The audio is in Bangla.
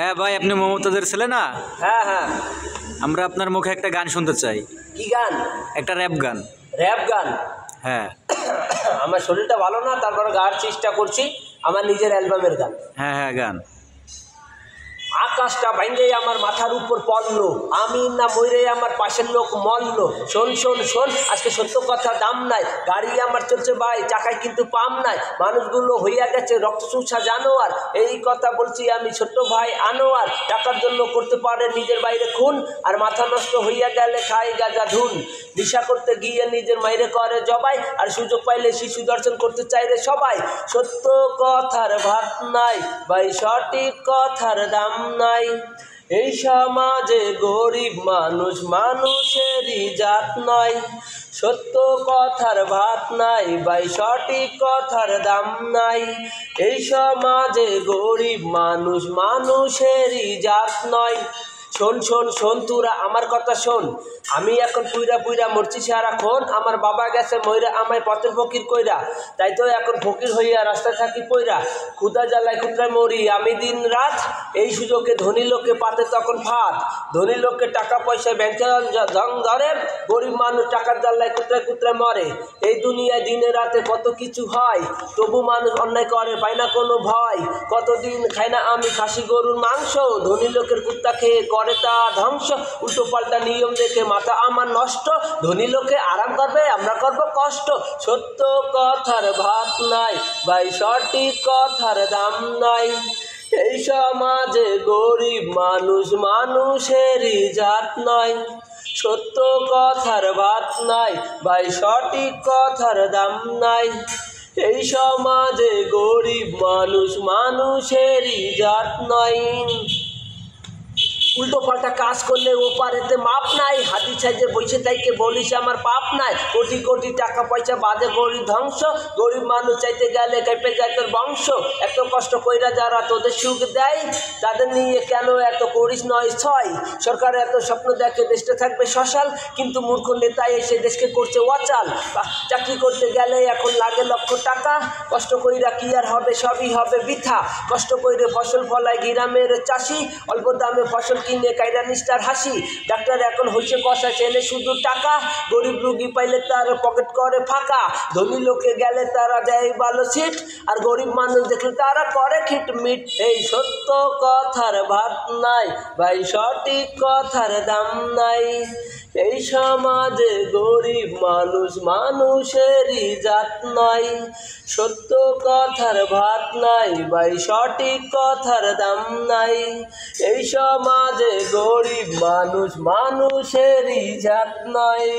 হ্যাঁ ভাই, আপনি মমতাজের ছেলে না? হ্যাঁ হ্যাঁ। আমরা আপনার মুখে একটা গান শুনতে চাই। কি গান? একটা র্যাপ গান। র্যাপ গান? হ্যাঁ। আমার শরীরটা ভালো না, তারপরে গাওয়ার চেষ্টা করছি। আমার নিজের অ্যালবামের গান। হ্যাঁ হ্যাঁ, গান। আকাশটা ভাঙ্গে আমার মাথার উপর পড়লো, আমি না মইরে আমার পাশের লোক মরলো। শোন শোন শোন, আজকে সত্য কথা দাম নাই। গাড়ি আমার চলছে ভাই, চাকায় কিন্তু পাম নাই। মানুষগুলো হইয়া গেছে রক্ত চুষা জানোয়ার। এই কথা বলছি আমি ছোট্ট ভাই আনোয়ার। টাকার জন্য করতে পারে নিজের বাইরে খুন, আর মাথা নষ্ট হইয়া গেলে খায় গাঁজা ধুন। নেশা করতে গিয়ে নিজের মাইরে করে জবাই, আর সুযোগ পাইলে শিশু দর্শন করতে চাইলে সবাই। সত্য কথার ভাত নাই ভাই, সঠিক কথার দাম নাই। এই সমাজে গরিব মানুষ মানুষেরই জাত নয়। সত্য কথার ভাত নাই ভাই, সঠিক কথার দাম নাই। এই সমাজে গরিব মানুষ মানুষেরই জাত নয়। শোন শোন শোন, তোরা আমার কথা শোন। আমি এখন পুইরা পুইরা মরছি সারাক্ষণ। আমার বাবা গেছে মইরা আমায় পথের ফকির কইরা, তাই তো এখন ফকির হইয়া রাস্তায় থাকি পইরা। ক্ষুদা জ্বালায় কুত্রায় মরি আমি দিন রাত। এই সুযোগে ধনী লোকে পাতে তখন ফাঁদ। ধনী লোকে টাকা পয়সা ব্যাংকে জং ধরে, গরিব মানুষ টাকার জ্বালায় কুত্রায় কুত্রায় মরে। এই দুনিয়ায় দিনে রাতে কত কিছু হয়, তবু মানুষ অন্যায় করে পায় না কোনো ভয়। কতদিন খাই না আমি খাসি গরুর মাংস, ধনী লোকের কুত্তা খেয়ে করে তা ধ্বংস। উল্টো পাল্টা নিয়ম দেখে মাথা আমার নষ্ট, ধনী লোকে আরাম করবে আমরা করব কষ্ট। সত্য কথার ভাত নাই ভাই, সঠিক কথার দাম নাই। এই সমাজে গরিব মানুষ মানুষেরই জাত নয়। সত্য কথার ভাত নাই ভাই, সঠিক কথার দাম নাই। এই সমাজে গরিব মানুষ মানুষেরই জাত নয়। উল্টো পাল্টা কাজ করলে ও পারেতে মাপ নাই। হাতি সাইজে বসে থাইকে বলিস আমার পাপ নাই। কোটি কোটি টাকা পয়সা বাদে গরিব ধ্বংস, গরিব মানুষ চাইতে গেলে কেঁপে যায় তোর বংশ। এত কষ্ট কইরা যারা তোদের সুখ দেয়, তাদের নিয়ে কেন এত করিস নয় ছয়। সরকার এত স্বপ্ন দেখে দেশটা থাকবে সশাল, কিন্তু মূর্খ নেতাই এসে দেশকে করছে অচাল। চাকরি করতে গেলে এখন লাগে লক্ষ টাকা, কষ্ট কইরা কি আর হবে, সবই হবে বৃথা। কষ্ট কইরে ফসল ফলায় গ্রামের চাষি, অল্প দামে ফসল কিনে কাইরা নিষ্ঠার হাসি। ডাক্তার এখন হইছে কষা, ছেলে শুধু টাকা। গরিব রুগী পাইলে তার পকেট করে ফাঁকা। ধনী লোকে গেলে তারা দেয় ভালো সিট, আর গরিব মানুষ দেখলে তারা করে খিটমিট। এই সত্য কথার ভাত নাই ভাই, সঠিক কথার দাম নাই। এই সমাজে গরিব মানুষ মানুষেরই জাত নয়। সত্য কথার ভাত নাই ভাই, সঠিক কথার দাম নাই। এই সমাজে গরিব মানুষ মানুষেরই জাত নয়।